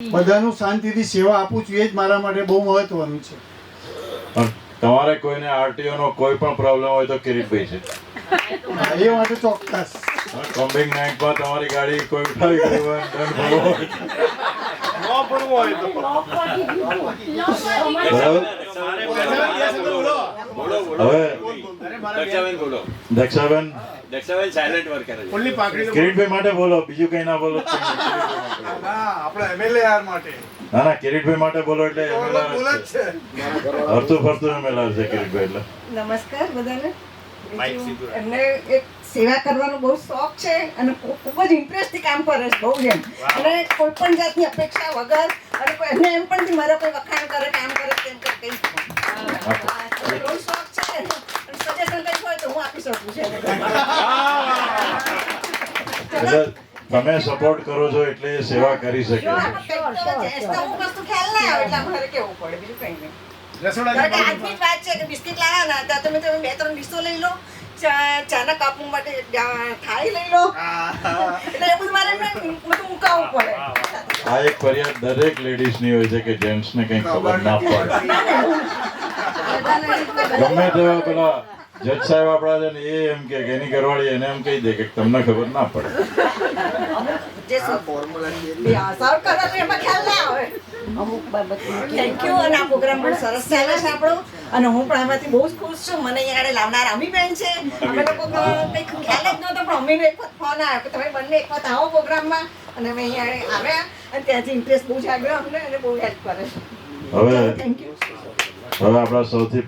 બધાનું શાંતિથી સેવા આપું છું, એ જ મારા માટે બહુ મહત્વનું છે. પણ તમારે કોઈને આરટીઓ નો કોઈ પણ પ્રોબ્લેમ હોય તો કિરીટભાઈ છે. એ માટે ચોક્કસ. કોમ્બિંગ નાઇટમાં તમારી ગાડી કોઈ ઉઠાવી ગઈ હોય, દંડ ભરવો હોય, બરાબર? દક્ષાબેન સાયલેન્ટ વર્ક કરે છે. કિરીટભાઈ માટે બોલો, બીજું કઈ ના બોલો. આપણા એમએલએ માટે. ના ના, કિરીટભાઈ માટે બોલો એટલે હરતું ફરતું એમએલઆર છે કિરીટભાઈ એટલે. નમસ્કાર બધાને. એમને એક સેવા કરવાનો બહુ શોખ છે અને ખૂબ જ ઇન્ટરેસ્ટથી કામ કરે છે, બહુ જ એમ. અને કોઈ પણ જાતની અપેક્ષા વગર અને એમને એમ પણ મારા કોઈ વખાણ કરે, કામ કરે, તેમ કરે, કંઈ બહુ શોખ છે. અને સજેશન કંઈ હોય તો હું આપી શકું છું. એટલે તમે સપોર્ટ કરો છો એટલે એ સેવા કરી શકે છે. અમુક વસ્તુ ખ્યાલ ના આવે એટલે અમારે કેવું પડે, બીજું કંઈ નહીં. કારણ કે આજની જ વાત છે કે બિસ્કિટ લાવ્યા ના હતા, તમે 2-3 ડીશો લઈ લો, ચાના કાપવા માટે થાળી લઈ લો, એટલે એ બધું મારે બધું મુકાવવું પડે. આ એક ફરિયાદ દરેક લેડીઝ ની હોય છે કે જેન્ટ્સ ને કઈ ખબર ના પડે. ગમે તેવા પેલા જજ સાહેબ આપડા છે ને, એ એમ કે એની ઘરવાળી એને એમ કહી દે કે તમને ખબર ના પડે. જે સર્વ કરે તો એમાં ખ્યાલ ના આવે અમુક બાબત. Thank you. અને આ પ્રોગ્રામ બહુ સરસ ચાલે છે આપણો, અને હું પણ આમાંથી બહુ જ ખુશ છું. મને અહીંયા આગળ લાવનાર અમીબેન છે. અમે લોકો કંઈક ખ્યાલ જ નહોતો, પણ અમીનો એક વખત ફોન આવ્યો કે તમે બંને એક વખત આવો પ્રોગ્રામમાં, અને અમે અહીંયા આવ્યા અને ત્યાંથી ઇન્ટરેસ્ટ બહુ જાગ્યો અમને અને બહુ હેલ્પ કરે છે. હવે થેન્ક યુ. હવે આપણા સૌથી